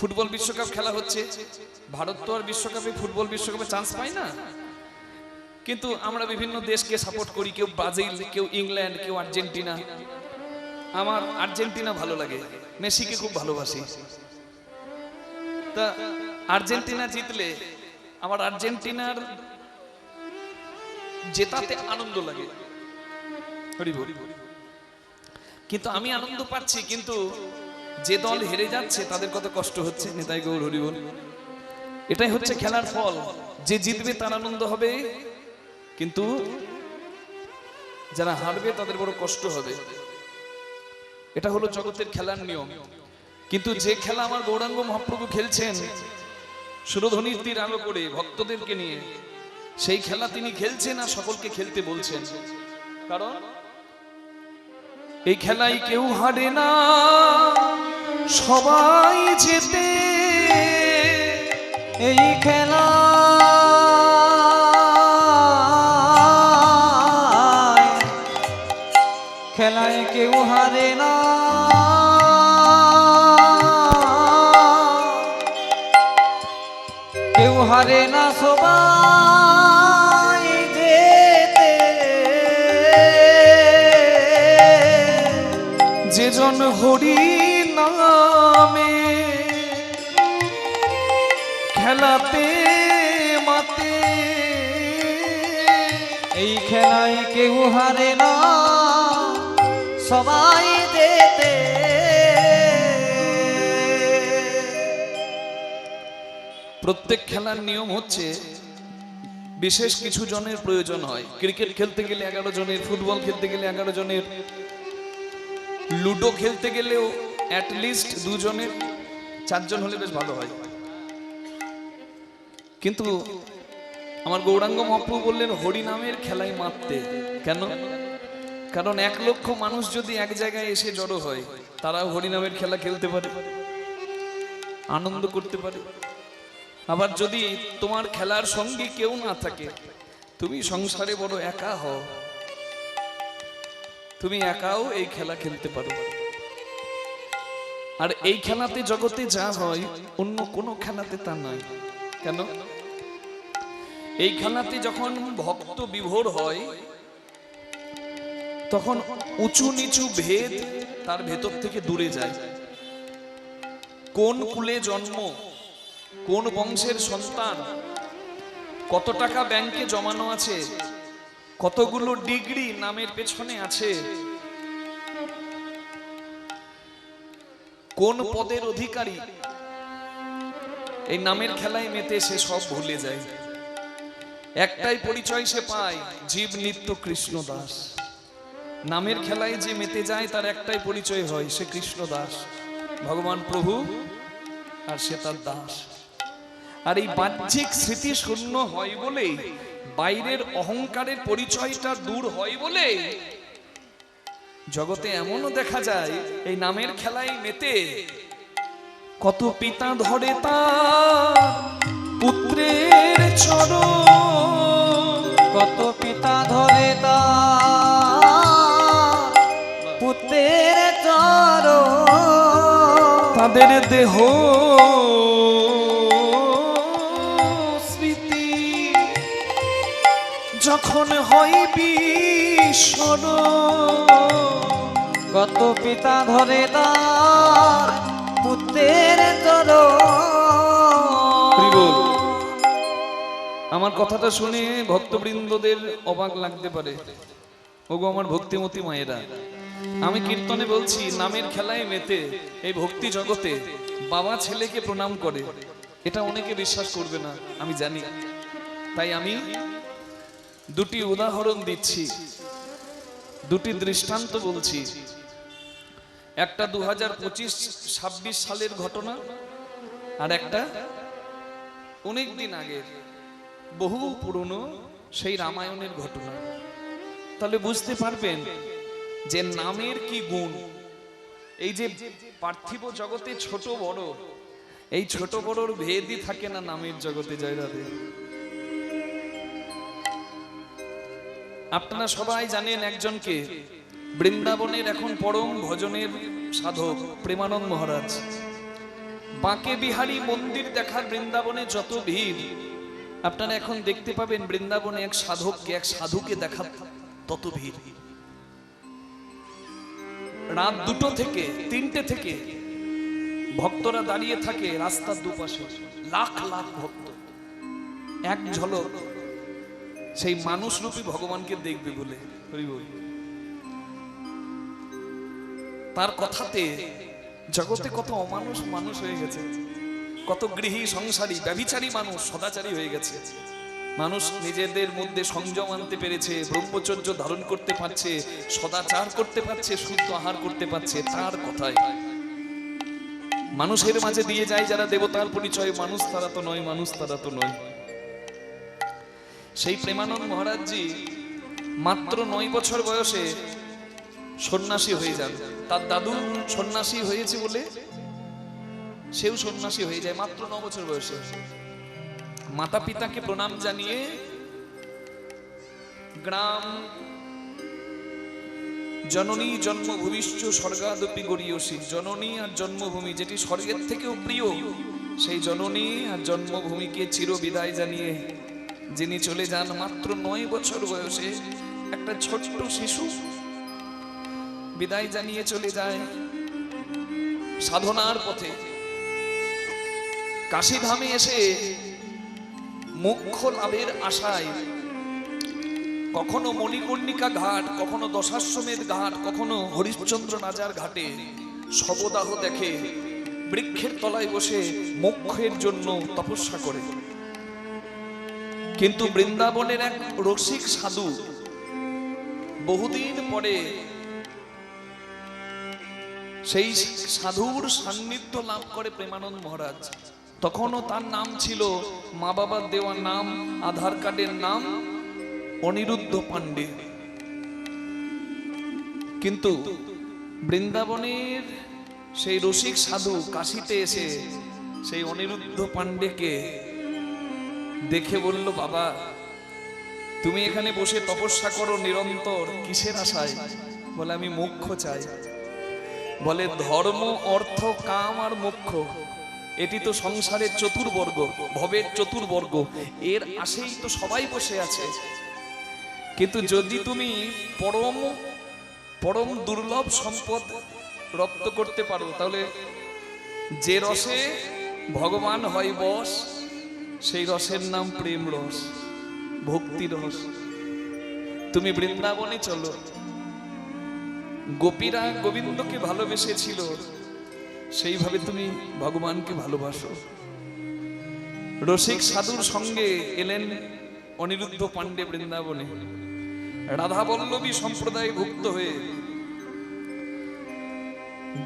Football বিশ্বকাপ খেলা হচ্ছে, ভারত তো আর বিশ্বকাপে ফুটবল বিশ্বকাপে চান্স পায় না, কিন্তু আমরা বিভিন্ন দেশকে সাপোর্ট করি, কেউ ব্রাজিল, কেউ ইংল্যান্ড, কেউ আর্জেন্টিনা। আমার আর্জেন্টিনা ভালো লাগে, মেসিকে খুব ভালোবাসি। তা আর্জেন্টিনা জিতলে আমার আর্জেন্টিনার জেতাতে আনন্দ লাগে, কিন্তু আমি আনন্দ পাচ্ছি, কিন্তু যে দল হেরে যাচ্ছে তাদের কত কষ্ট হচ্ছে। নেতাই গৌর হরিবল। এটাই হচ্ছে খেলার ফল, যে জিতবে তার আনন্দ হবে, কিন্তু যারা হারবে তাদের বড় কষ্ট হবে। এটা হলো জগতের খেলার নিয়ম। কিন্তু যে খেলা আমার গৌরাঙ্গ মহাপ্রভু খেলছেন সুরধ্বনির তীর আলো করে ভক্তদেরকে নিয়ে, সেই খেলা তিনি খেলছেন আর সকলকে খেলতে বলছেন। কারণ এই খেলায় কেউ হারে না, সবাই জেতে। এই খেলা খেলায় কেউ হারে না, কেউ হারে না, সবাই জেতে। যেজন হরি নামে খেলাতে মাতে, এই খেলায় কেউ হারে না, সবাই জেতে। প্রত্যেক খেলার নিয়ম হচ্ছে বিশেষ কিছু জনের প্রয়োজন হয়। ক্রিকেট খেলতে গেলে 11 জনের, ফুটবল খেলতে গেলে 11 জনের, লুডো খেলতে গেলেও অ্যাটলিস্ট 2 জনের, 4 জন হলে বেশ ভালো হয়। কিন্তু আমার গৌরাঙ্গ মহাপ্রভু বললেন হরি নামের খেলায় মারতে। কেন? কারণ 1 লক্ষ মানুষ যদি এক জায়গায় এসে জড়ো হয়, তারাও হরি নামের খেলা খেলতে পারে, আনন্দ করতে পারে। আবার যদি তোমার খেলার সঙ্গে কেউ না থাকে, তুমি সংসারে বড় একা হও, তুমি একাও এই খেলা খেলতে পারো। আর এই খেলাতে জগতে যা হয় অন্য কোনো খেলাতে তা নয়। কেন? এই খেলাতে যখন ভক্ত বিভোর হয়, তখন উঁচু নিচু ভেদ তার ভেতর থেকে দূরে যায়। কোন কুলে জন্ম, কোন বংশের সন্তান, কত টাকা ব্যাংকে জমানো আছে, কতগুলো ডিগ্রি নামের পেছনে আছে, কোন পদের অধিকারী, এই নামের খেলায় মেতে সে সব ভুলে যায়। একটাই পরিচয় সে পায়, জীব নিত্য কৃষ্ণ দাস। নামের খেলায় যে মেতে যায় তার একটাই পরিচয় হয়, সে কৃষ্ণ দাস, ভগবান প্রভু, আর সে তার দাস। আর এই বাহ্যিক স্মৃতি শূন্য হয় বলে, বাইরের অহংকারের পরিচয়টা দূর হয় বলে, জগতে এমনও দেখা যায় এই নামের খেলায় মেতে কত পিতা ধরে তার পুত্রের চরণ, কত পিতা ধরে তার পুত্রের চরণ, তাদের দেহ স্মৃতি যখন হয় বিস্মরণ। কত পিতা ধরে তার পুত্রের চরণ। আমার কথাটা শুনে ভক্তবৃন্দদের অবাক লাগতে পারে। ওগো আমার ভক্তিমতী মায়েরা, আমি কীর্তনে বলছি নামের খেলায় মেতে এই ভক্তি জগতে বাবা ছেলেকে প্রণাম করে, এটা অনেকে বিশ্বাস করবে না আমি জানি। তাই আমি 2টি উদাহরণ দিচ্ছি, 2টি দৃষ্টান্ত বলছি। একটা 2025-26 সালের ঘটনা, আর একটা অনেক দিন আগের বহু পুরনো সেই রামায়ণের ঘটনা। তাহলে বুঝতে পারবেন যে নামের কি গুণ। এই যে পার্থিব জগতে ছোট বড়, এই ছোট বড়র ভেদই থাকে না নামের জগতে। জয় রাধে। আপনারা সবাই জানেন একজনকে, বৃন্দাবনের এখন পরম ভজনের সাধক প্রেমানন্দ মহারাজ। বাঁকে বিহারী মন্দির দেখার বৃন্দাবনে যত ভিড়, আপনারা এখন দেখতে পাবেন বৃন্দাবনে এক সাধুকে দেখার তত ভিড়। রাত 2টো থেকে 3টে থেকে ভক্তরা দাঁড়িয়ে থাকে রাস্তার দুপাশে, লাখ লাখ ভক্ত এক ঝলক সেই মানুষরূপী ভগবানকে দেখবে বলে। হরি বল। তার কথাতে জগতে কত অমানুষ মানুষ হয়ে গেছে, কত গৃহী সংসারী ব্যভিচারী মানুষ সদাচারী হয়ে গেছে। মানুষ নিজেদের মধ্যে সংযম আনতে পেরেছে, ব্রহ্মচর্য ধারণ করতে পারছে, সদাচার করতে পারছে, শুদ্ধ আহার করতে পারছে। তার কথায় মানুষের মাঝে দিয়ে যায় যারা দেবতার পরিচয়, মানুষ তারা তো নয়, মানুষ তারা তো নয়। সেই প্রেমানন্দ মহারাজজি মাত্র 9 বছর বয়সে সন্ন্যাসী হয়ে যান। তার দাদু সন্ন্যাসী হয়েছে বলে সেও সন্ন্যাসী হয়ে যায় মাত্র 9 বছর বয়সে। মাতা পিতাকে প্রণাম জানিয়ে গ্রাম জননী জন্মভূমিশ্চ স্বর্গাদপি গরীয়সী, জননী আর জন্মভূমি যেটি স্বর্গের থেকেও প্রিয়, সেই জননী আর জন্মভূমিকে চির বিদায় জানিয়ে যিনি চলে যান মাত্র 9 বছর বয়সে, একটা ছোট্ট শিশু বিদায় জানিয়ে চলে যায় সাধনার পথে। কাশীধামে এসে মোক্ষ লাভের আশায় কখনো মণিকর্ণিকা ঘাট, কখনো দশাশ্বমেধ ঘাট, কখনো হরিশ্চন্দ্র নাজার ঘাটে শবদাহ দেখে, বৃক্ষের তলায় বসে মোক্ষের জন্য তপস্যা করে। কিন্তু বৃন্দাবনের এক রসিক সাধু বহুদিন পরে সেই সাধুর সান্নিধ্য লাভ করে প্রেমানন্দ মহারাজ। তখনও তার নাম ছিল মা বাবার দেওয়া নাম, আধার কার্ডের নাম অনিরুদ্ধ পাণ্ডে। কিন্তু বৃন্দাবনের সেই রসিক সাধু কাশীতে এসে সেই অনিরুদ্ধ পাণ্ডেকে দেখে বলল, বাবা তুমি এখানে বসে তপস্যা করো নিরন্তর, কিসের আশায়? বলে আমি মোক্ষ চাই। বলে ধর্ম, অর্থ, কাম আর মোক্ষ এটি তো সংসারের চতুর্বর্গ, ভবের চতুর্বর্গ, এর আশেই তো সবাই বসে আছে। কিন্তু যদি তুমি পরম পরম দুর্লভ সম্পদ রপ্ত করতে পারো, তাহলে যে রসে ভগবান হয় বশ, সেই রসের নাম প্রেম রস, ভক্তি রস। তুমি বৃন্দাবনে চলো, গোপীরা গোবিন্দকে ভালোবেসেছিল, সেইভাবে তুমি ভগবানকে ভালোবাসো। রসিক সাধুর সঙ্গে এলেন অনিরুদ্ধ পাণ্ডে বৃন্দাবনে, রাধা বল্লভী সম্প্রদায় ভুক্ত হয়ে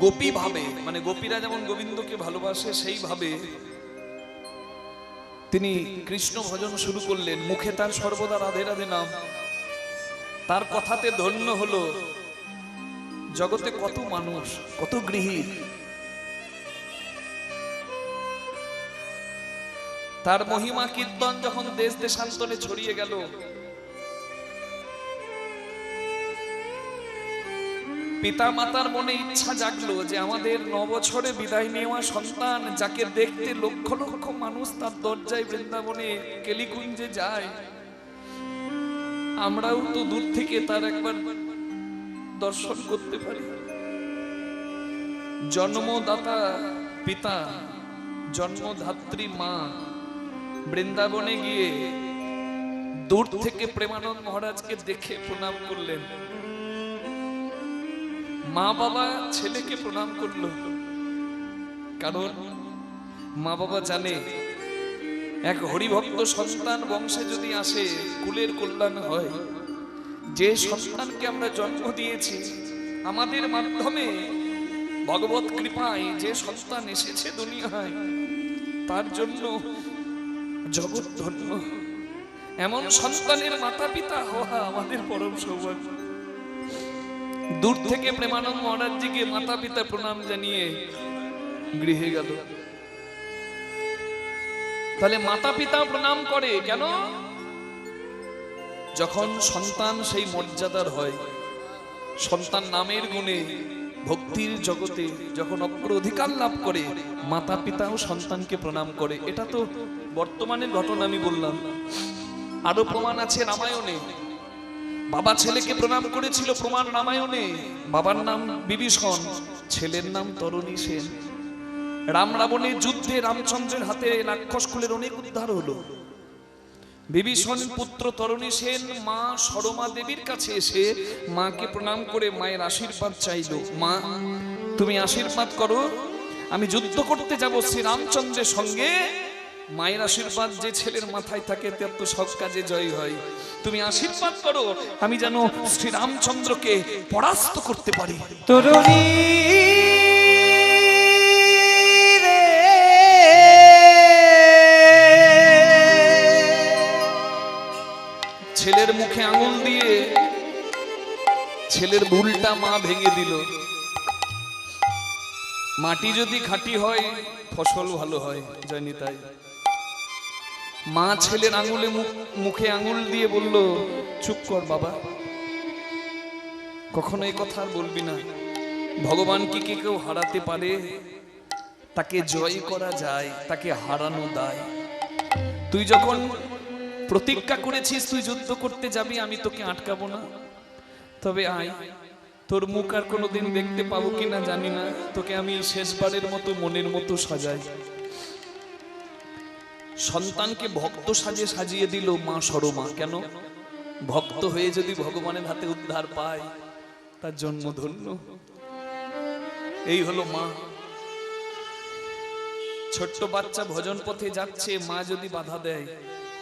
গোপী ভাবে, মানে গোপীরা যেমন গোবিন্দকে ভালোবাসে সেইভাবে তিনি কৃষ্ণ ভজন শুরু করলেন। মুখে তার সর্বদা রাধে রাধে নাম। তার কথাতে ধন্য হলো জগতে কত মানুষ, কত গৃহী। তার মহিমা কীর্তন যখন দেশ দেশান্তরে ছড়িয়ে গেল, পিতা মাতার মনে ইচ্ছা জাগলো যে আমাদের 9 বছরে বিদায় নেওয়া সন্তান, যাকে দেখতে লক্ষ লক্ষ মানুষ তার দরজায় বৃন্দাবনে কেলিকুঞ্জে যায়, আমরাও তো দূর থেকে তার একবার দর্শন করতে পারি। জন্মদাতা পিতা, জন্মধাত্রী মা বৃন্দাবনে গিয়ে দূর থেকে প্রেমানন্দ মহারাজকে দেখে প্রণাম করলেন। মা বাবা ছেলেকে প্রণাম করলো, কারণ মা বাবা জানে এক হরিভক্ত সন্তান বংশে যদি আসে কুলের কল্যাণ হয়। যে সন্তানকে আমরা জন্ম দিয়েছি, আমাদের মাধ্যমে ভগবত কৃপায় যে সন্তান এসেছে দুনিয়ায়, তার জন্য জগৎ ধন্য। এমন সন্তানের মাতা পিতা হওয়া আমাদের পরম সৌভাগ্য। দূর থেকে প্রেমানন্দ মহারাজজিকে মাতা পিতা প্রণাম জানিয়ে গৃহে গেল। তাহলে মাতা পিতা প্রণাম করে কেন? যখন সন্তান সেই মর্যাদার হয়, সন্তান নামের গুণে ভক্তির জগতে যখন অগ্র অধিকার লাভ করে মাতা পিতা ও সন্তানকে প্রণাম করে। এটা তো বর্তমানের ঘটনা আমি বললাম, আরো প্রমাণ আছে রামায়ণে। বাবা ছেলেকে প্রণাম করেছিল, প্রমাণ রামায়ণে। বাবার নাম বিভীষণ, ছেলের নাম তরণী সেন। রাম রাবণের যুদ্ধে রামচন্দ্রের হাতে রাক্ষস কুলের অনেক উদ্ধার হলো। বিভীষণ পুত্র তরণী সেন মা সরমা দেবীর কাছে এসে মাকে প্রণাম করে মায়ের আশীর্বাদ চাইলো। মা, তুমি আশীর্বাদ করো, আমি যুদ্ধ করতে যাব শ্রী রামচন্দ্রের সঙ্গে। মায়ের আশীর্বাদ যে ছেলের মাথায় থাকে তার তো সব কাজে জয় হয়। তুমি আশীর্বাদ করো, আমি যেন শ্রী রামচন্দ্রকে পরাস্ত করতে পারি। তরুণী ছেলের মুখে আঙুল দিয়ে ছেলের ভুলটা মা ভেঙে দিল। মাটি যদি খাঁটি হয় ফসল ভালো হয়, জানি তাই। মা ছেলের আঙুলে মুখে আঙুল দিয়ে বলল, চুপ কর বাবা, কখনো এই কথা আর বলবি না। ভগবান কি কেউ হারাতে পারে? তাকে জয় করা যায়, তাকে হারানো দায়। তুই যখন প্রতিজ্ঞা করেছিস তুই যুদ্ধ করতে যাবি, আমি তোকে আটকাবো না। তবে আয়, তোর মুখ আর কোনোদিন দেখতে পাবো কিনা জানি না, তোকে আমি শেষবারের মতো মনের মতো সাজাই। সন্তানকে ভক্ত সাজে সাজিয়ে দিল মা সরমা। কেন? ভক্ত হয়ে যদি ভগবানের হাতে উদ্ধার পায় তার জন্ম ধন্য। এই হলো মা। ছোট্ট বাচ্চা ভজন পথে যাচ্ছে, মা যদি বাধা দেয়,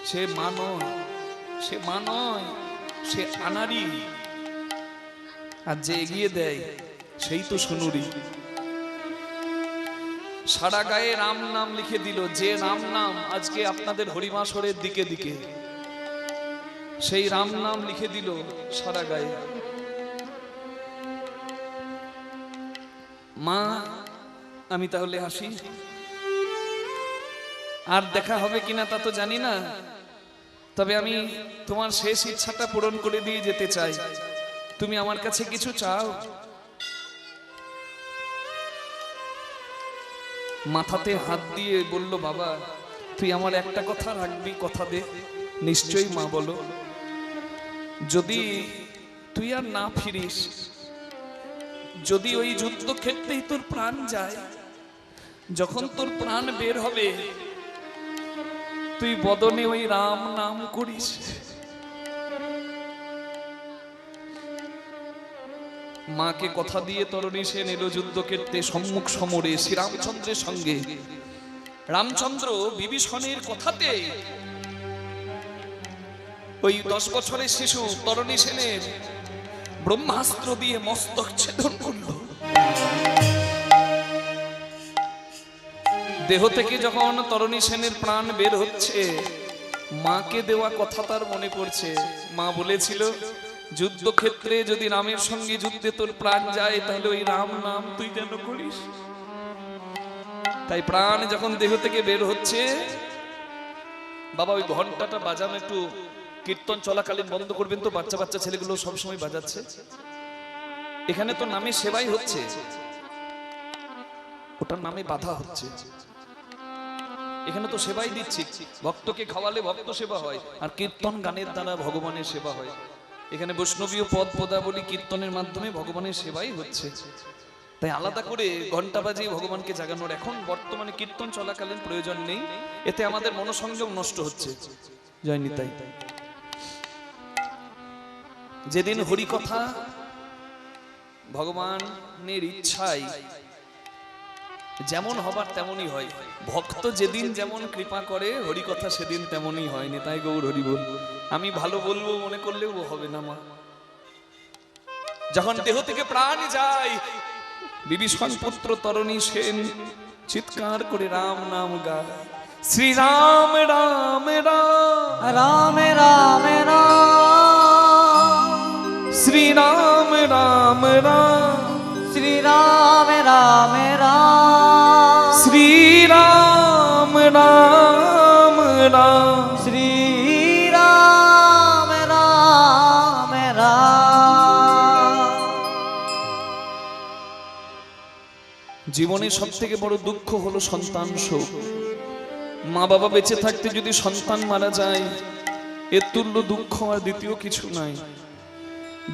সে মা নয়, সে মা নয়, সে আনারি। আর যে এগিয়ে দেয় সেই তো সোনুরি। সারা গায়ে রাম নাম লিখে দিল। যে রাম নাম আজকে আপনাদের হরিমাসরের দিকে দিকে, সেই রাম নাম লিখে দিল সারা গায়ে। মা, আমি তাহলে আসি। আর দেখা হবে কিনা তা তো জানি না, তবে আমি তোমার শেষ ইচ্ছাটা পূরণ করে দিয়ে যেতে চাই। তুমি আমার কাছে কিছু চাও? মাথাতে হাত দিয়ে বলল, বাবা তুই আমার একটা কথা রাখবি, কথা দে। নিশ্চয়ই মা, বলো। যদি তুই আর না ফিরিস, যদি ওই যুদ্ধক্ষেত্রেই তোর প্রাণ যায়, যখন তোর প্রাণ বের হবে তুই বদনে ওই রাম নাম করিস। মাকে কথা দিয়ে তরণী সেন এলো যুদ্ধক্ষেত্রে সম্মুখ সমরে শ্রীরামচন্দ্রের সঙ্গে। রামচন্দ্র বিভীষণের কথাতে ওই 10 বছরের শিশু তরণী সেনের ব্রহ্মাস্ত্র দিয়ে মস্তক ছেদন করল। দেহ থেকে যখন তরণী সেনের প্রাণ বের হচ্ছে, মাকে দেওয়া কথা তার মনে পড়ছে। মা বলেছিল, যুদ্ধক্ষেত্রে যদি রামের সঙ্গে যুদ্ধে তোর প্রাণ যায় তাহলে ওই রাম নাম তুই যেন করিস। তাই প্রাণ যখন দেহ থেকে বের হচ্ছে, বাবা ওই ঘন্টাটা বাজানো একটু কীর্তন চলাকালীন বন্ধ করবেন তো। বাচ্চা বাচ্চা ছেলেগুলো সবসময় বাজাচ্ছে। এখানে তো নামে সেবাই হচ্ছে, ওটার নামে বাধা হচ্ছে। এখানে তো সেবাই দিচ্ছি, ভক্তকে খাওয়ালে ভক্ত সেবা হয়, আর কীর্তন গানের দ্বারা ভগবানের সেবা হয়। এখানে বৈষ্ণবীয় পদ পদাবলী কীর্তনের মাধ্যমে ভগবানের সেবাই হচ্ছে। তাই আলাদা করে ঘন্টা বাজিয়ে ভগবানকে জাগানোর এখন বর্তমানে কীর্তন চলাকালীন প্রয়োজন নেই। এতে আমাদের মনোসংযোগ নষ্ট হচ্ছে। জয় নিতাই। যেদিন হরিকথা ভগবানের ইচ্ছায় যেমন হবার তেমনই হয়। ভক্ত যেদিন যেমন কৃপা করে, হরিকথা সেদিন তেমনই হয়। নিতাই গৌর হরি বল। আমি ভালো বলবো মনে করলেও হবে না মা। যখন দেহ থেকে প্রাণ যায়, বিভীষণ পুত্র তরণী সেন চিৎকার করে রাম নাম গায়। শ্রীরাম রাম রাম রাম রাম রাম, শ্রীরাম রাম রাম, শ্রীরাম রাম রাম, শ্রীরাম রাম রাম, শ্রীরাম রাম রাম। জীবনে সব থেকে বড় দুঃখ হলো সন্তান শোক। মা বাবা বেঁচে থাকতে যদি সন্তান মারা যায়, এর তুল্য দুঃখ আর দ্বিতীয় কিছু নাই।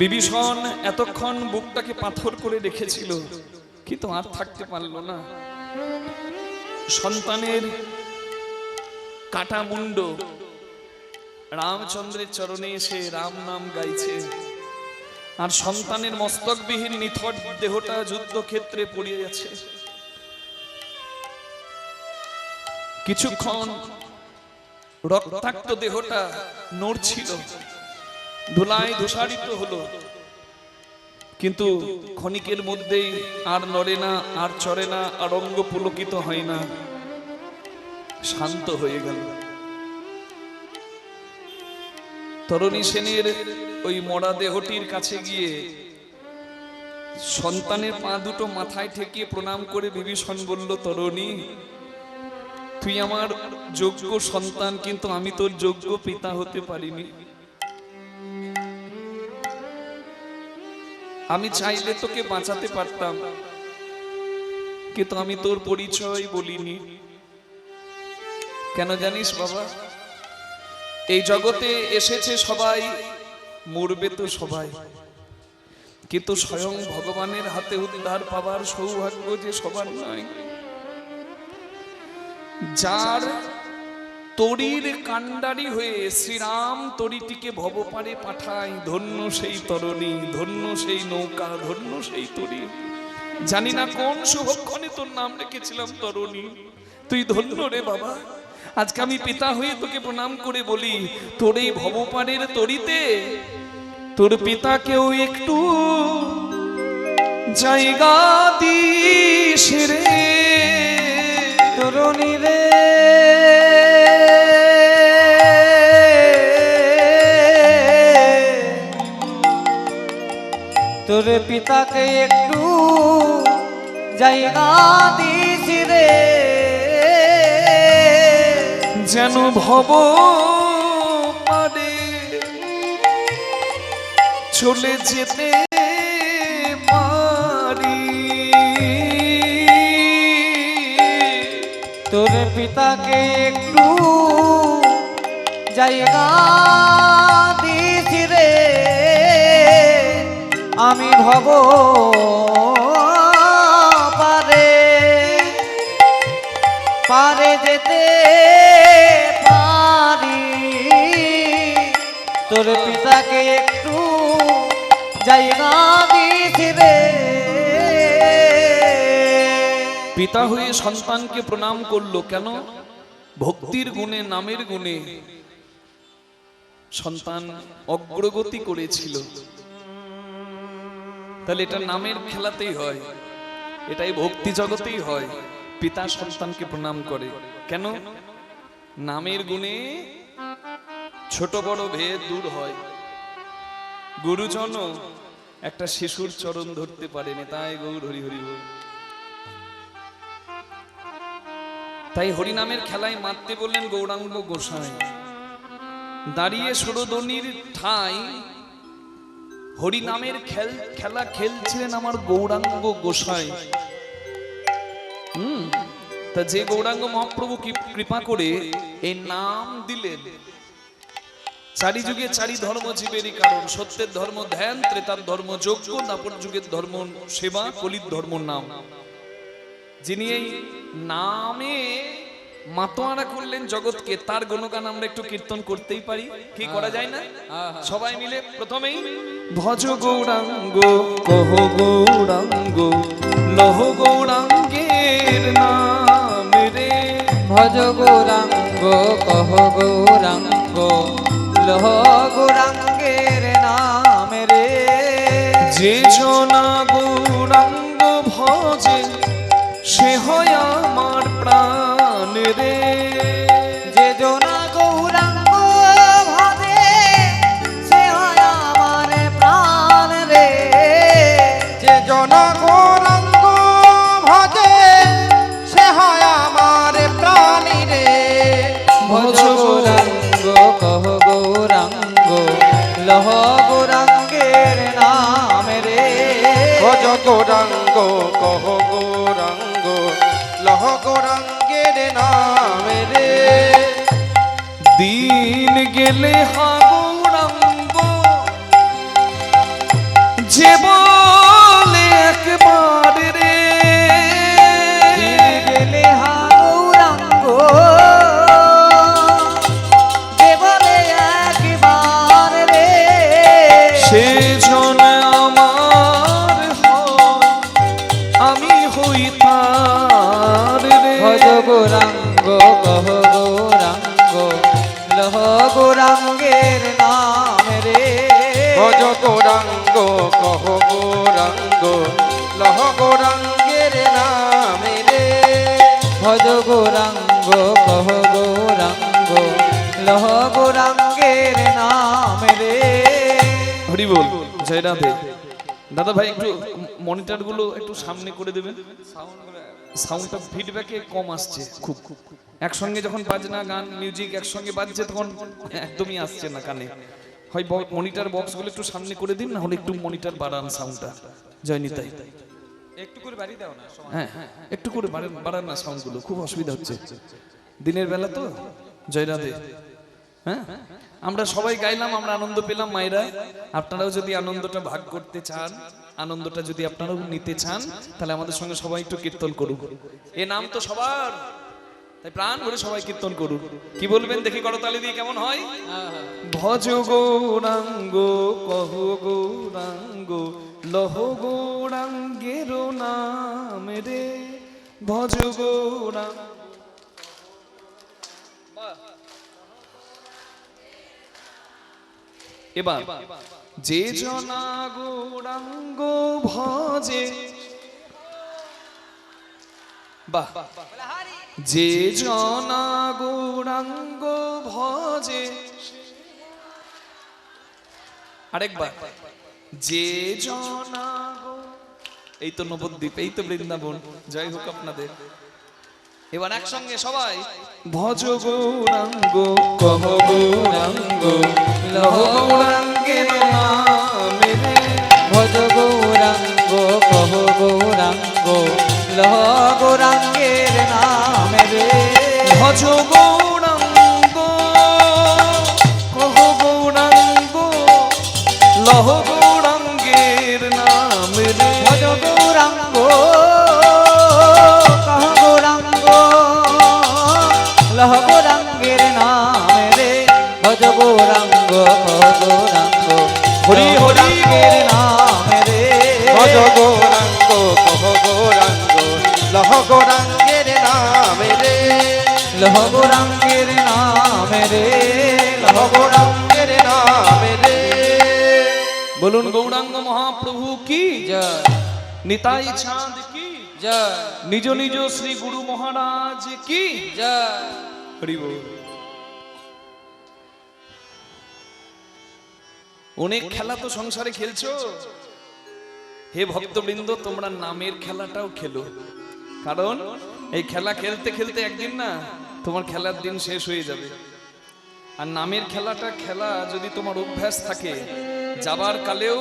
বিভীষণ এতক্ষণ বুকটাকে পাথর করে রেখেছিল, কিন্তু আর থাকতে পারল না। সন্তানের কাটা মুন্ড রামচন্দ্রের চরণে এসে রাম নাম গাইছে, আর সন্তানের মস্তকবিহীন নিথর দেহটা যুদ্ধক্ষেত্রে পড়ে আছে। কিছুক্ষণ রক্তাক্ত দেহটা নড়ছিল, ধুলায় ধূসারিত হলো, কিন্তু ক্ষণিকের মধ্যেই আর নড়ে না, আর চড়ে না, আর অঙ্গ পুলকিত হয় না, শান্ত হয়ে গেল। তরণী সেনের ওই মরা দেহটির কাছে গিয়ে সন্তানের পা দুটো মাথায় ঠেকিয়ে প্রণাম করে বিভীষণ বলল, তরণী, তুই আমার যোগ্য সন্তান, কিন্তু আমি তোর যোগ্য পিতা হতে পারিনি। আমি চাইলে তোকে বাঁচাতে পারতাম, কিন্তু আমি তোর পরিচয় বলিনি। কেন জানিস বাবা? এই জগতে এসেছে সবাই, মরবে তো সবাই, কিন্তু স্বয়ং ভগবানের হাতে উদ্ধার পাবার সৌভাগ্য যে সবার নয়। যার তরীর কাণ্ডারি হয়ে শ্রীরাম তরীটিকে ভবপারে পাঠায়, ধন্য সেই তরণী, ধন্য সেই নৌকা, ধন্য সেই তরী। জানি না কোন শুভক্ষণে তোর নাম রেখেছিলাম তরণী, তুই ধন্য রে বাবা। আজকে আমি পিতা হয়ে তোকে প্রণাম করে বলি, তোর এই ভবপারের তরীতে তোর পিতাকেও একটু জায়গা দিস রে তরুণী রে। তোর পিতাকে একটু জায়গা দিস রে, যেন ভব পারে চলে যেতে পারি। তোর পিতাকে একটু জায়গা দিস রে, আমি ভব পারে যেতে পারি। তোর পিতাকে একটু জায়গা দিস রে। পিতা হয়ে সন্তানকে প্রণাম করলো কেন? ভক্তির গুণে, নামের গুণে সন্তান অগ্রগতি করেছিল। তাহলে এটা নামের খেলাতেই হয়, এটাই ভক্তি জগতেই হয়। পিতা সন্তানকে প্রণাম করে কেন? নামের গুণে ছোট বড় ভেদ দূর হয়। গুরুজন একটা শিশুর চরণ ধরতে পারেনি, তাই গৌর হরি হরি বল। তাই হরিনামের খেলায় মারতে বললেন গৌরাঙ্গ গোসাই। দাঁড়িয়ে সুরদনির ঠাই হরিনামের খেলা খেলছিলেন আমার গৌরাঙ্গ গোসাই। তা যে গৌরাঙ্গ মহাপ্রভু কৃপা করে এই নাম দিলেন, চারি যুগে চারি ধর্ম জীবেরই কারণ, সত্যের ধর্ম ধ্যান, ত্রেতার ধর্ম যজ্ঞ, দাপর যুগের ধর্ম সেবা, কলির ধর্ম নাম। যিনি এই নামে মাতোয়ারা করলেন জগৎকে, তার গুণগান আমরা একটু কীর্তন করতেই পারি, কি করা যায় না? সবাই মিলে প্রথমেই ভজ গৌরাঙ্গ কহ গৌরাঙ্গ লহ গৌরাঙ্গের নাম রে। ভজ গৌরাঙ্গ কহ গৌরাঙ্গ লহ গৌরাঙ্গের নাম রে। যে জনা গৌরাঙ্গ ভজে সে হয় আমার প্রাণ রে। যে জনা গৌরাঙ্গ ভজে সে হয় আমার প্রাণ রে। যে জনা গৌরাঙ্গ ভজে সে হয় আমার প্রাণ রে। ভজ গৌরাঙ্গ কহ গৌরাঙ্গ লহ গৌরাঙ্গের নাম রে। ভজ গৌরাঙ্গ কহ গৌরাঙ্গ গেলে হা গৌরাঙ্গ যে বলে একবার রে দিনে গেলে হা গৌরাঙ্গ যে বলে একবার রে সে জন আমার হয় আমি হই তার রে ভজ গৌরাঙ্গ কহ গৌরাঙ্গ লহ গৌরাঙ্গের নাম রে ভজ গৌরাঙ্গ কহ গৌরাঙ্গ লহ গৌরাঙ্গের নামে রে ভজ গৌরাঙ্গ কহ গৌরাঙ্গ লহ গৌরাঙ্গের নাম রে হরি বল জয় রাধে। দাদা ভাই একটু মনিটর গুলো একটু সামনে করে দেবেন, সাউন্ডটা ফিডব্যাকে কম আসছে খুব। একসঙ্গে যখন বাজনা গান মিউজিক একসঙ্গে বাজছে তখন একদমই আসছে না কানে। হয় মনিটর বক্স গুলো একটু সামনে করে দিন, না হলে একটু মনিটর বাড়ান সাউন্ডটা। জয় নিতাই। একটু করে বাড়ি দাও না হ্যাঁ একটু করে বাড়ান না সাউন্ড গুলো, খুব অসুবিধা হচ্ছে দিনের বেলা তো। জয় রাধে। হ্যাঁ আমরা সবাই গাইলাম, আমরা আনন্দ পেলাম মায়েরা। আপনারাও যদি আনন্দটা ভাগ করতে চান, আনন্দটা যদি আপনারাও নিতে চান, তাহলে আমাদের সঙ্গে সবাই একটু কীর্তন করুক। এ নাম তো সবার, তাই প্রাণ ভরে সবাই কীর্তন করুক। কি বলবেন দেখি করতালি দিয়ে কেমন হয়? ভজ গৌরাঙ্গ কহ গৌরাঙ্গ লহ গৌরাঙ্গের নাম রে ভজ গৌরাঙ্গ। এবার যে জনা গৌরাঙ্গ ভজে, বাহ, যে জনা গৌরাঙ্গ ভজে, আরেকবার যে জনা এই তো নবদ্বীপ, এই তো বৃন্দাবন। জয় হোক আপনাদের। এবার একসঙ্গে সবাই ভজ গৌরাঙ্গ কহ গৌরাঙ্গ লহ গৌরাঙ্গের নাম রে ভজ গৌরাঙ্গ কহ গৌরাঙ্গ লহ গৌরাঙ্গের নাম রে ভজ গৌরাঙ্গ কহ গৌরাঙ্গ লহ গৌরাঙ্গের নাম রে ভজ গৌরাঙ্গ কহ গৌরাঙ্গ লহ গৌরাঙ্গের নাম রে ভজ গৌরাঙ্গ কহ গৌরাঙ্গ হরি হরি গৌরাঙ্গের নাম রে ভজ গৌরাঙ্গ কহ গৌরাঙ্গ লহ গৌরাঙ্গের নামে রে লহ গৌরাঙ্গের নাম রে লহ লহ গৌরাঙ্গের নামে রে বলুন গৌরাঙ্গ মহাপ্রভু কি জয় নিতাই চাঁদ কি জয় নিজ নিজ শ্রী গুরু মহারাজ কি জয় হরি বল। অনেক খেলা তো সংসারে খেলছো, হে ভক্তবৃন্দ তোমরা নামের খেলাটাও খেলো। কারণ এই খেলা খেলতে খেলতে একদিন না তোমার খেলার দিন শেষ হয়ে যাবে। আর নামের খেলাটা খেলা যদি তোমার অভ্যাস থাকে, যাবার কালেও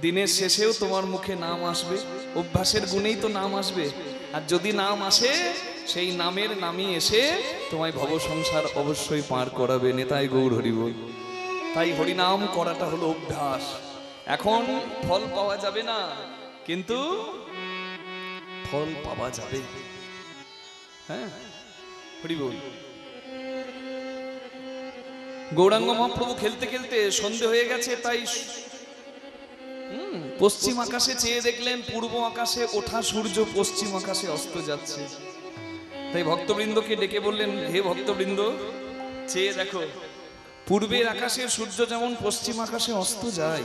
দিনের শেষেও তোমার মুখে নাম আসবে, অভ্যাসের গুণেই তো নাম আসবে। আর যদি নাম আসে, সেই নামের নামই এসে তোমায় ভব সংসার অবশ্যই পার করাবে। নেতাই গৌর হরি বল। তাই হরিনাম করাটা হলো অভ্যাস। এখন ফল পাওয়া যাবে না, কিন্তু ফল পাওয়া যাবে। হ্যাঁ হরি বল। গৌরাঙ্গ মহাপ্রভু খেলতে খেলতে সন্ধে হয়ে গেছে, তাই পশ্চিম আকাশে চেয়ে দেখলেন পূর্ব আকাশে ওঠা সূর্য পশ্চিম আকাশে অস্ত যাচ্ছে। তাই ভক্তবৃন্দকে ডেকে বললেন, হে ভক্তবৃন্দ চেয়ে দেখো, পূর্বের আকাশের সূর্য যেমন পশ্চিম আকাশে অস্ত যায়,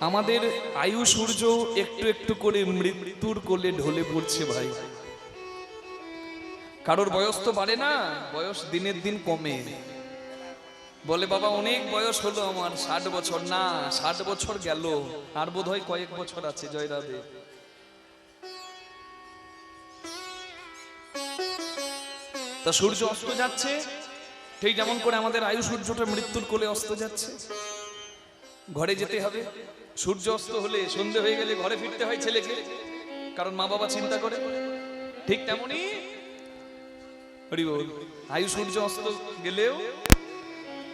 আমাদের আয়ু সূর্য একটু একটু করে মৃত্যুর কোলে ঢলে পড়ছে ভাই। কারোর বয়স তো বাড়ে না, বয়স দিনের দিন কমে। বলে বাবা অনেক বয়স হলো আমার, 60 বছর। না, 60 বছর গেল, আর বোধহয় কয়েক বছর আছে। জয় রাধে। তা সূর্য অস্ত যাচ্ছে, ঠিক যেমন করে আমাদের আয়ু সূর্যটা মৃত্যুর কোলে অস্ত যাচ্ছে। ঘরে যেতে হবে, সূর্য অস্ত হলে সন্ধে হয়ে গেলে ঘরে ফিরতে হয় ছেলেকে, কারণ মা বাবা চিন্তা করে। ঠিক তেমনি হরি বল, আয়ু সূর্য অস্ত গেলেও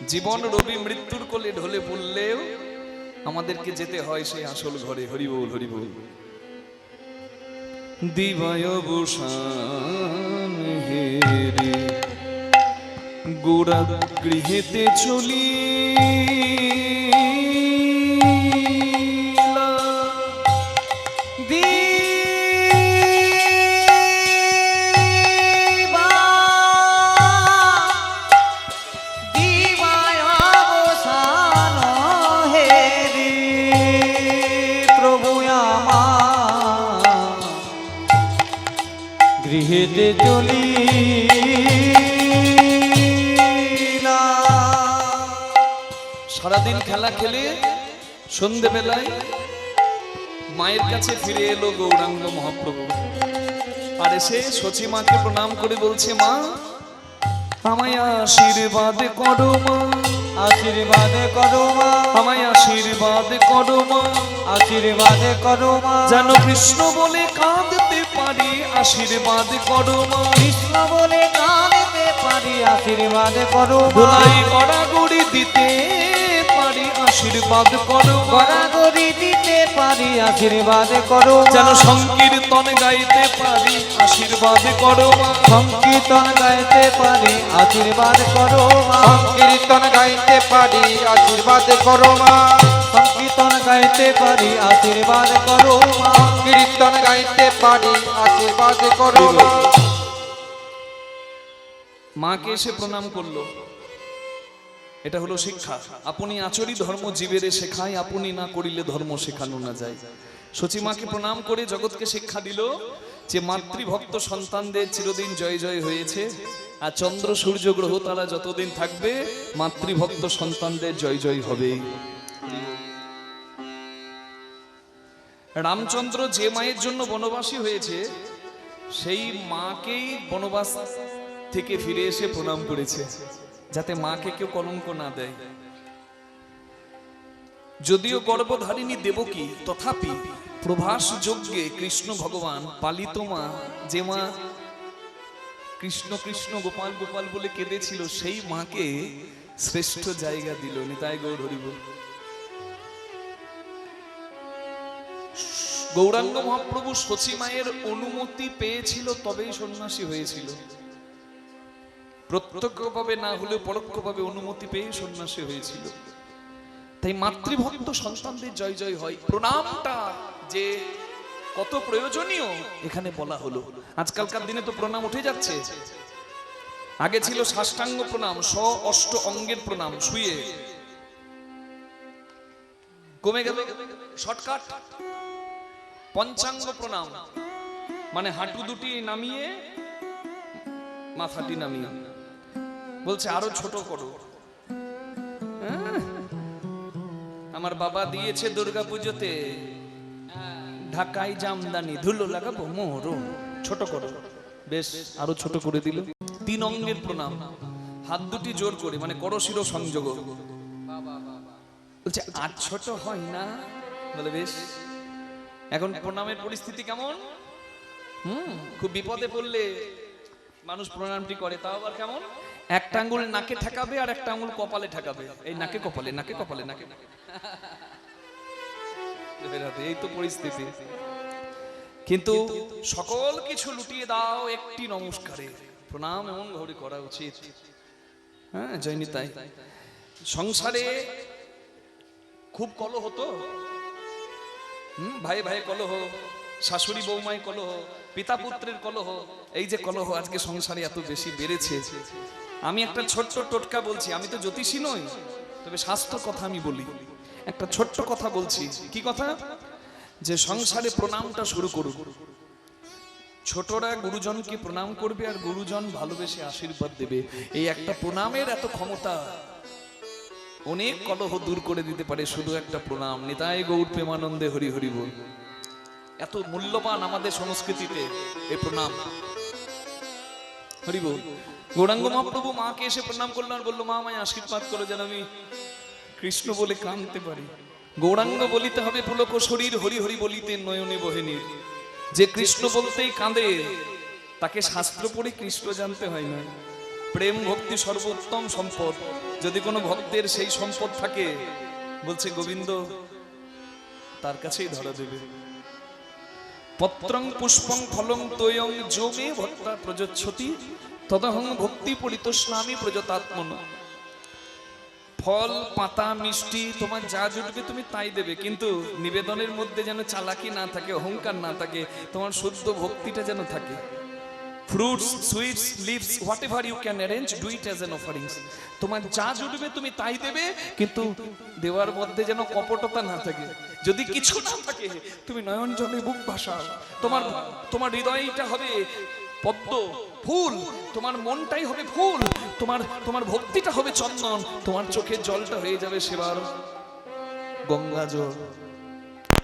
জীবন রবি মৃত্যুর কোলে ঢলে পড়লেও আমাদেরকে যেতে হয় সেই আসল ঘরে। হরি বল, হরি বল। দিবায় অবসান হেরে গোড়া গৃহেতে চলি গৃহেতে চলি সারাদিন খেলা খেলে সন্ধেবেলায় মায়ের কাছে ফিরে এলো গৌরাঙ্গ মহাপ্রভু। আর এসে সচি মাকে প্রণাম করে বলছে, মা আমায় আশীর্বাদ করো মা, আশীর্বাদ করো মা, আমায় আশীর্বাদ করো মা, আশীর্বাদ করো মা, যেন কৃষ্ণ বলে কাঁদতে পারি, আশীর্বাদ করো মা, কৃষ্ণ বলে কাঁদতে পারি, আশীর্বাদ করো মা, ধুলাই গড়াগড়ি দিতে পারি, আশীর্বাদ করো মা, গড়াগড়ি দিতে পারি, আশীর্বাদ করো মা, যেন সংকীর্তন গাইতে পারি, আশীর্বাদ করো মা, সংকীর্তন গাইতে পারি, আশীর্বাদ করো মা, কীর্তন গাইতে পারি, আশীর্বাদ করো মা, সংকীর্তন গাইতে পারি, আশীর্বাদ করো মা, কীর্তন গাইতে পারি, আশীর্বাদ করো মা। মাকে এসে প্রণাম করলো। এটা হলো শিক্ষা। আপনি আচরি ধর্ম জীবেরে শেখায়, আপনি না করিলে ধর্ম শেখানো না যায়। সচি মাকে প্রণাম করে জগৎকে শিক্ষা দিল যে মাতৃভক্ত সন্তানদের চিরদিন জয় জয় হয়েছে, আর চন্দ্র সূর্য গ্রহ তারা যতদিন থাকবে মাতৃভক্ত সন্তানদের জয় জয় হবে। রামচন্দ্র যে মায়ের জন্য বনবাসী হয়েছে সেই মাকেই বনবাস থেকে ফিরে এসে প্রণাম করেছে, যাতে মাকে কেউ কলঙ্ক না দেয়। যদিও গর্ভধারিণী দেবকী, তথাপি প্রভাস যজ্ঞে কৃষ্ণ ভগবান পালিত মা, যে মা কৃষ্ণ কৃষ্ণ গোপাল গোপাল বলে কেঁদেছিল, সেই মাকে শ্রেষ্ঠ জায়গা দিল। নিতাই গৌর হরি বল। গৌরাঙ্গ মহাপ্রভু সচি মায়ের অনুমতি পেয়েছিল, তবেই সন্ন্যাসী হয়েছিল। প্রত্যক্ষভাবে না হলেও পরোক্ষভাবে অনুমতি পেয়ে সন্ন্যাসী হয়েছিল। তাই মাতৃভক্ত সন্তানদের জয় জয় হয়। প্রণামটা যে কত প্রয়োজনীয় এখানে বলা হলো। আজকালকার দিনে তো প্রণাম উঠে যাচ্ছে। আগে ছিল সাষ্টাঙ্গ প্রণাম, অষ্ট অঙ্গের প্রণাম, শুয়ে। কমে গেল, শর্টকাট পঞ্চাঙ্গ প্রণাম, মানে হাঁটু দুটি নামিয়ে মাথাটি নামিয়ে। বলছে আরো ছোট করো। আমার বাবা দিয়েছে দুর্গাপুজোতে ঢাকাই জামদানি, ধুলো লাগাবো মোরো, ছোট করো। বেশ, আরো ছোট করে দিল। 3 অঙ্গের প্রণাম, হাত দুটি জোর করে, মানে করশির সংযোগ। বলছে আর ছোট হয় না? বলে বেশ। এখন প্রণামের পরিস্থিতি কেমন? খুব বিপদে পড়লে মানুষ প্রণামটি করে, তাও আবার কেমন? একটা আঙ্গুল নাকে ঠেকাবে আর একটা আঙ্গুল কপালে ঠেকাবে। এই নাকে কপালে, নাকে কপালে, নাকে। এই তো পরিস্থিতি। কিন্তু সকল কিছু লুটিয়ে দাও একটি নমস্কারে। প্রণাম এমন ভাবে করা উচিত। হ্যাঁ, জয়নিতাই। সংসারে খুব কলহ হতো, ভাই ভাই কলহ, শাশুড়ি বৌমাই কলহ, পিতা পুত্রের কলহ। এই যে কলহ আজকে সংসারে এত বেশি বেড়েছে। আমি একটা ছোট্ট টোটকা বলছি, আমি তো জ্যোতিষী নই, তবে স্বাস্থ্য কথা আমি বলি। একটা ছোট্ট কথা বলছি। কি কথা? যে সংসারে প্রণামটা শুরু করুন। ছোটরা গুরুজনকে প্রণাম করবে আর গুরুজন ভালোবেসে আশীর্বাদ দেবে। এই একটা প্রণামের এত ক্ষমতা, অনেক কলহ দূর করে দিতে পারে শুধু একটা প্রণাম। নিতাই গৌর প্রেমানন্দে হরি হরি বল। এত মূল্যবান আমাদের সংস্কৃতিতে এই প্রণাম। হরি বল। গৌরাঙ্গ মহাপ্রভু মাকে এসে প্রণাম করলো আর বললো, মা আমায় আশীর্বাদ করো যেন আমি কৃষ্ণ বলে কাঁদতে পারি। গৌরাঙ্গ বলিতে হবে পুলক শরীর, হরি হরি বলিতে নয়নে বহেনীর। যে কৃষ্ণ বলতেই কাঁদে তাকে শাস্ত্র পড়ে কৃষ্ণ জানতে হয় না, প্রেম ভক্তি সর্বোত্তম সম্পদ। যদি কোনো ভক্তের সেই সম্পদ থাকে, বলছে গোবিন্দ তার কাছেই ধরা দেবে। পত্রং পুষ্পং ফলং তোয়ং যোগে ভক্তা প্রযচ্ছতি তদহং ভক্তি পরিতোষ্ণামি প্রযতাত্মন। ফল পাতা মিষ্টি তোমার যা জুটবে তুমি তাই দেবে, কিন্তু নিবেদনের মধ্যে যেন চালাকি না থাকে, অহংকার না থাকে, তোমার শুদ্ধ ভক্তিটা যেন থাকে। Fruits, sweets, leaves, what ever you can arrange, do it as an offerings. তোমার যা জুটবে তুমি তাই দেবে, কিন্তু দেওয়ার মধ্যে যেন কপটতা না থাকে। যদি কিছু না থাকে তুমি নয়ন জলে বুক ভাসাও। তোমার হৃদয়টা হবে পদ্ম ফুল, তোমার মনটাই হবে ফুল, তোমার ভক্তিটা হবে চন্দন, তোমার চোখের জলটা হয়ে যাবে সেবার গঙ্গা জল।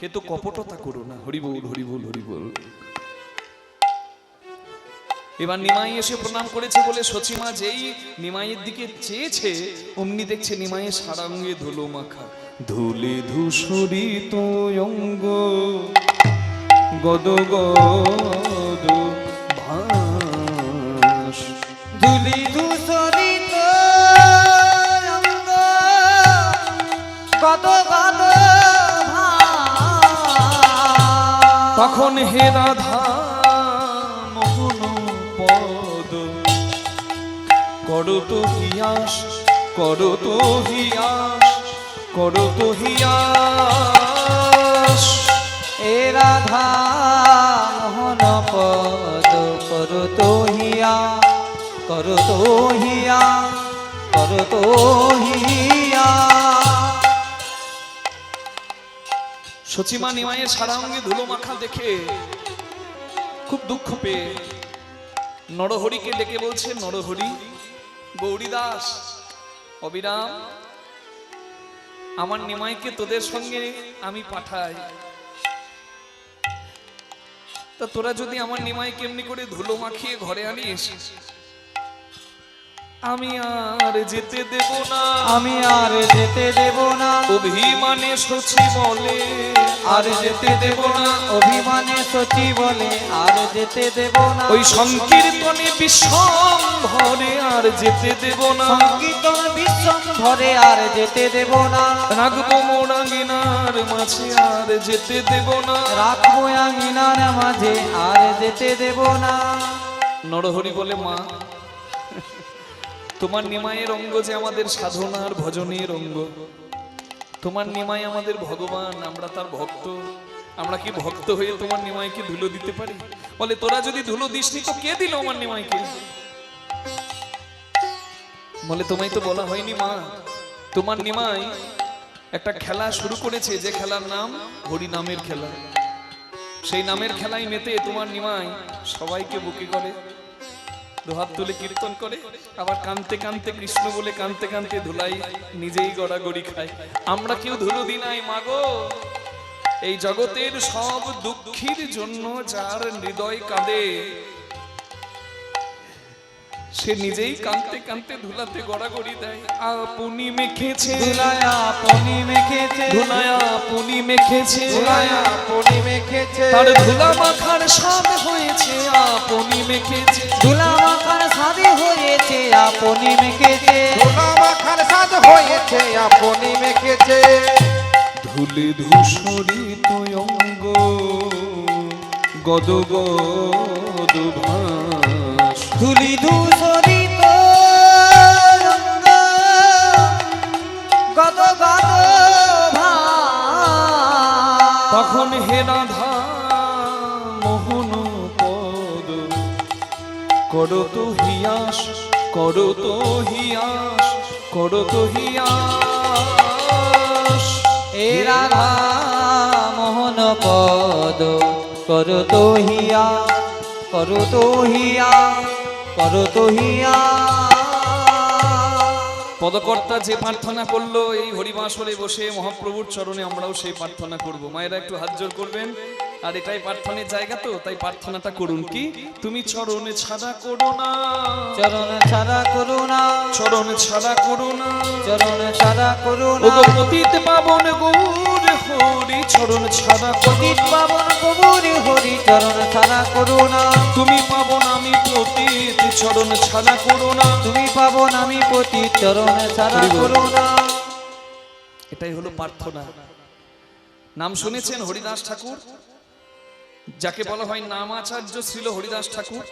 কিন্তু কপটতা করো না। হরি বল, হরি বল, হরি বল। এবার নিমাই এসে প্রণাম করেছে বলে সচিমা যেই নিমাইয়ের দিকে চেয়েছে, অমনি দেখছে নিমাইয়ের সারাঙ্গে ধুলো মাখা। ধুলে ধূসরিত অঙ্গ গদ গদ ভাস। ধুলি ধূসরিত অঙ্গ কত কত ভাস। তখন হে রাধা মোহন পদ করো তো হিয়াস, করো তো হিয়াস, করো তো হিয়াস। এ রাধা মোহন পদ করো তো হিয়া, করো তো হিয়া, করো তো হিয়া। সচিমা নিমাইয়ের সারা অঙ্গে ধুলো মাখা দেখে খুব দুঃখ পেয়ে নরহরিকে ডেকে বলছে, নরহরি, গৌরীদাস, অবিরাম, আমার নিমাইকে তোদের সঙ্গে আমি পাঠাই। তা তোরা যদি আমার নিমাইকে এমনি করে ধুলো মাখিয়ে ঘরে আনিস, আমি আর যেতে দেব না, আমি আর যেতে দেব না। অভিমানে সচি বলে আর যেতে দেব না, অভিমানে সচি বলে আর যেতে দেব না। ওই সংকীর্তনে বিশ্বম্ভরে আর যেতে দেব না, সংকীর্তন বিশ্বম্ভরে আর যেতে দেব না। রাখবো মোরাঙ্গিনার মাঝে আর যেতে দেব না, রাখবো আঙিনার মাঝে আর যেতে দেব না। নরহরি বলে, মা, তোমার নিমাইয়ের অঙ্গ যে আমাদের সাধনার ভজনের অঙ্গ, তোমার নিমাই আমাদের ভগবান, আমরা তার ভক্ত। আমরা কি ভক্ত হয়ে তোমার নিমাইকে ধুলো দিতে পারি? বলে, তোরা যদি ধুলো দিসনি তো কে দিল আমার নিমাইকে? বলে, তোমায় তো বলা হয়নি মা, তোমার নিমাই একটা খেলা শুরু করেছে, যে খেলার নাম হরি নামের খেলা। সেই নামের খেলায় মেতে তোমার নিমাই সবাইকে বুকে করে, দুহাত তুলে কীর্তন করে, আবার কানতে কানতে কৃষ্ণ বলে কানতে কানতে ধুলাই নিজেই গড়াগড়ি খায়। আমরা কেউ ধুলো দিই নাই মাগো। এই জগতের সব দুঃখীর জন্য যার হৃদয় কাঁদে, সে নিজেই কানতে কানতে ধুলাতে গড়াগড়ি দেয়। আপনি মেখেছে ধুলায় আপনি মেখেছে, ধুলায় আপনি মেখেছে, ধুলায় আপনি মেখেছে, তার ধুলা মাখার স্বাদ হয়েছে আপনি মেখেছে, ধুলা মাখার সাদে হয়েছে আপনি মেখেছে, ধুলা মাখার সাজ হয়েছে আপনি মেখেছে। ধুলে ধূসরিত অঙ্গ গদ গদ ভাস। ধুলি ধূসরিত অঙ্গ গদ গদ ভাস। তখন হে রাধা মোহন পদ করো তো হিয়াস, করো তো হিয়াস, করো তো হিয়াস। এ রাধা মোহন পদ করো তো হিয়া, করো তো হিয়া, করো তো হিয়া। পদকর্তা যে প্রার্থনা করলো এই হরিবাসরে বসে মহাপ্রভুর চরণে আমরাও সেই প্রার্থনা করব। মায়েরা একটু হাত জোড় করবেন আর এটাই প্রার্থনার জায়গা, তো তাই প্রার্থনাটা করুন কি, তুমি চরণে ছাড়া করো না, চরণ ছাড়া করুণা, চরণে ছাড়া করো না, চরণ ছাড়া করুণা, ওগো পতিত পাবন গৌর হরি চরণ ছাড়া পতিত পাবন গৌরী হরি চরণ ছাড়া করুণা, তুমি পাবন আমি পতিত চরণ ছাড়া করো না। তুমি পাবন আমি পতিত চরণ ছাড়া করুণা। এটাই হলো প্রার্থনা। নাম শুনেছেন হরিদাস ঠাকুর, যাকে বলা হয় নামাচার্য ছিল হরিদাস ঠাকুর।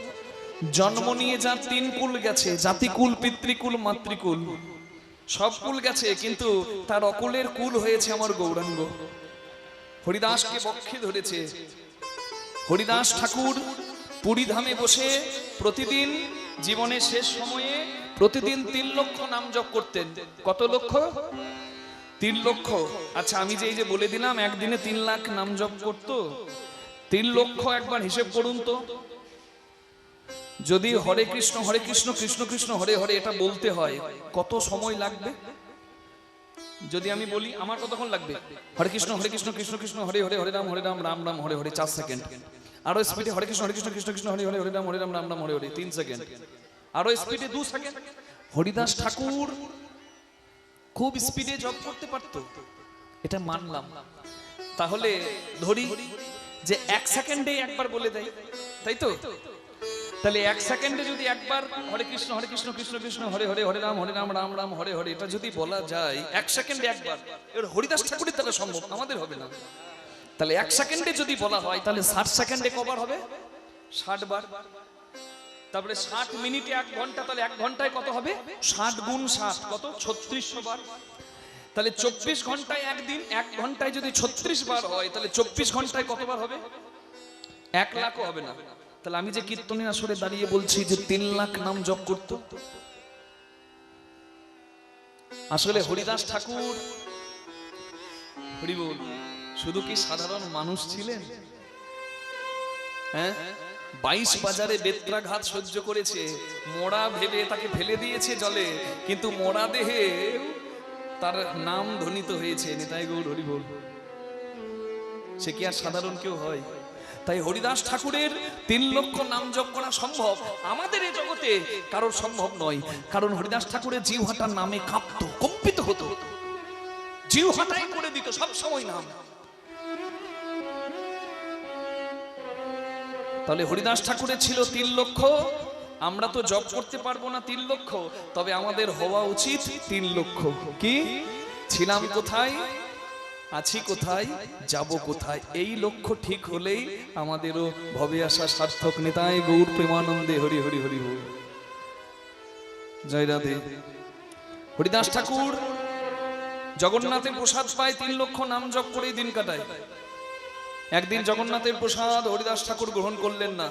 জন্ম নিয়ে যার 3 কুল গেছে, জাতিকুল, পিতৃকুল, মাতৃকুল, সব কুল গেছে, কিন্তু তার অকুলের কুল হয়েছে আমার গৌরাঙ্গ। হরিদাসকে বক্ষে ধরেছে। হরিদাস ঠাকুর পুরীধামে বসে প্রতিদিন জীবনের শেষ সময়ে প্রতিদিন 3 লক্ষ নাম জপ করতেন। কত লক্ষ? 3 লক্ষ। আচ্ছা, আমি যে এই যে বলে দিলাম একদিনে 3 লাখ নাম জপ করতো, 3 লক্ষ একবার হিসেব করুন তো। যদি হরে কৃষ্ণ কৃষ্ণ কৃষ্ণ হরে হরে এটা বলতে হয় কত সময় লাগবে? যদি আমি বলি আমার কতক্ষণ লাগবে? হরে কৃষ্ণ কৃষ্ণ কৃষ্ণ হরে হরে হরে রাম রাম রাম হরে হরে 4 সেকেন্ড। আরো স্পিডে হরে কৃষ্ণ কৃষ্ণ কৃষ্ণ হরে হরে হরে রাম রাম হরে হরে 3 সেকেন্ড। আরো স্পিডে 2 সেকেন্ড। হরিদাস ঠাকুর খুব স্পিডে জপ করতে পারতো, এটা মানলাম। তাহলে ধরি যে 1 সেকেন্ডে একবার বলে দেয়, তাই তো? তাহলে 1 সেকেন্ডে যদি একবার হরে কৃষ্ণ কৃষ্ণ কৃষ্ণ হরে হরে হরে রাম রাম রাম হরে হরে এটা যদি বলা যায় 1 সেকেন্ডে একবার, এর হরিদাস ঠাকুরের দ্বারা সম্ভব, আমাদের হবে না। তাহলে 1 সেকেন্ডে যদি বলা হয় তাহলে 60 সেকেন্ডে কবার হবে? 60 বার। তারপরে 60 মিনিটে 1 ঘন্টা, তাহলে 1 ঘন্টায় কত হবে? 60 গুণ 60 কত? 3600 বার। তাহলে 24 ঘন্টায় একদিন, 1 ঘন্টায় যদি 36 বার হয় তাহলে 24 ঘন্টায় কতবার হবে? 1 লাখও হবে না। তাহলে আমি যে কীর্তনের আসরে দাঁড়িয়ে বলছি যে 3 লাখ নাম জপ করত, আসলে হরিদাস ঠাকুর হরি বল শুধু কি সাধারণ মানুষ ছিলেন? হ্যাঁ, 22 বাজারে বেত্রাঘাত সহ্য করেছে, মোড়া ভেবে তাকে ফেলে দিয়েছে জলে, কিন্তু মোড়া দেহে তার নাম ধ্বনিত হয়েছে নিতাই গৌর হরি বল। সে কি আর সাধারণ কেউ হয়? তাই হরিদাস ঠাকুরের 3 লক্ষ নাম জপ করা সম্ভব, আমাদের এই জগতে কারোর সম্ভব নয়। কারণ হরিদাস ঠাকুরের জিহ্বাটার নামে কাঁপতো, কম্পিত হতো, জিহ্বাটাই করে দিত সব সময় নাম। তাহলে হরিদাস ঠাকুরের ছিল 3 লক্ষ। আমরা তো জপ করতে পারবো না 3 লক্ষ, তবে আমাদের হওয়া উচিত 3 লক্ষ। কি ছিলাম কোথায়, আছি কোথায়, যাব কোথায়, এই লক্ষ্য ঠিক হলেই আমাদেরও ভবে আসা সার্থক। নিতাই গৌর প্রেমানন্দে হরি হরি হরি বল। জয় রাধে। হরিদাস ঠাকুর জগন্নাথের প্রসাদ পায়, 3 লক্ষ নাম জপ করে দিন কাটায়। একদিন জগন্নাথের প্রসাদ হরিদাস ঠাকুর গ্রহণ করলেন না।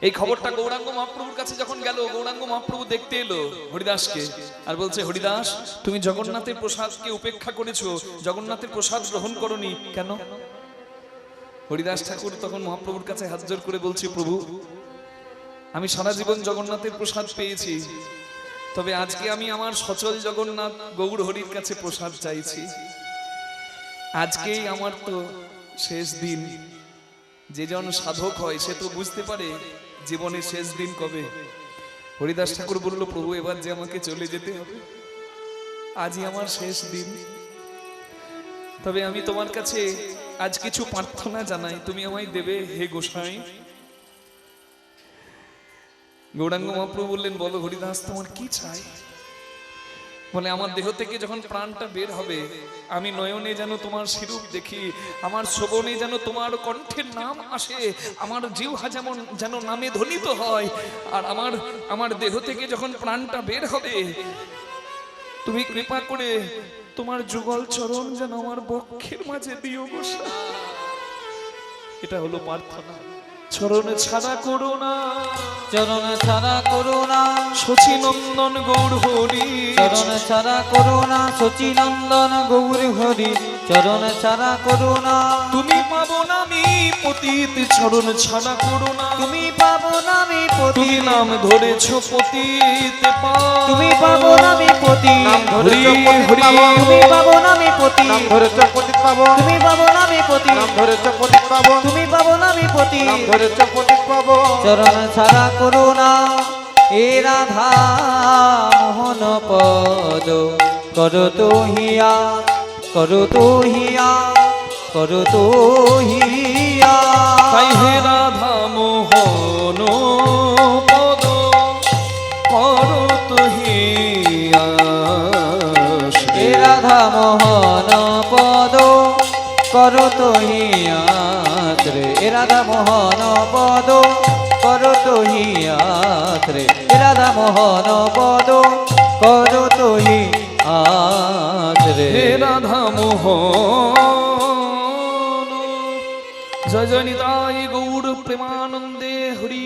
এই খবরটা গৌরাঙ্গ মহাপ্রভুর কাছে যখন গেল, গৌরাঙ্গ মহাপ্রভু দেখতে এলো হরিদাসকে আর বলছে, হরিদাস তুমি জগন্নাথের প্রসাদকে উপেক্ষা করেছো, জগন্নাথের প্রসাদ গ্রহণ করনি কেন? হরিদাস ঠাকুর তখন মহাপ্রভুর কাছে হাত জোড় করে বলছে, প্রভু আমি সারা জীবন জগন্নাথের প্রসাদ পেয়েছি, তবে আজকে আমি আমার সচল জগন্নাথ গৌর হরির কাছে প্রসাদ চাইছি। আজকেই আমার তো শেষ দিন। যে জন সাধক হয় সে তো বুঝতে পারে জীবনের শেষ দিন কবে। হরিদাস ঠাকুর বলল, প্রভু এবার যে আমাকে চলে যেতে হবে, আজই আমার শেষ দিন, তবে আমি তোমার কাছে আজ কিছু প্রার্থনা জানাই, তুমি আমায় দেবে হে গোসাই। গৌরাঙ্গ মহাপ্রভু বললেন, বলো হরিদাস তোমার কি চাই? বলে, আমার দেহ থেকে যখন প্রাণটা বের হবে আমি নয়নে যেন তোমার শিরূপ দেখি, আমার শ্রবণে যেন তোমার কণ্ঠের নাম আসে, আমার জিহ্বা যেন নামে ধ্বনিত হয়, আর আমার দেহ থেকে যখন প্রাণটা বের হবে তুমি কৃপা করে তোমার যুগল চরণ যেন আমার বক্ষের মাঝে দিও গোসাই। এটা হলো প্রার্থনা। চরণ ছাড়া করুণা চরণ ছাড়া করুণা শচীনন্দন গৌর হরি চরণ ছাড়া করুণা শচীনন্দন গৌর হরি চরণ ছাড়া করুণা তুমি পাবো না আমি পতিত চরণ ছাড়া করুণা তুমি পাবো না আমি পতি তুমি নাম ধরেছ পতিতে পা তুমি পাবো না আমি পতি নাম ধরেছ হরি, পতিত হরি। পাবো। তুমি পাবো না আমি পতি নাম ধরেছ পতিত পাবো। তুমি পাবো না আমি পতি নাম ধরেছ পতিত পাবো। তুমি পাবো না আমি পতি নাম ধরেছ পতিত পাবো। চরণ ছাড়া করুণা এ রাধা মোহন পদ করো তো হিয়া করো তো হিয়া করো তো হিয়া তাই হে রাধা মোহন পদ করত হিয়া এ রাধা মোহন পদ করো তো হিয়াত রে এ রাধা মোহন পদ করো তো হিয়াত রে এ রাধা মোহন পদ করো তো হিয়াত রে হে রাধা মোহন জয় জয় নিতাই গৌর প্রেমানন্দে হরি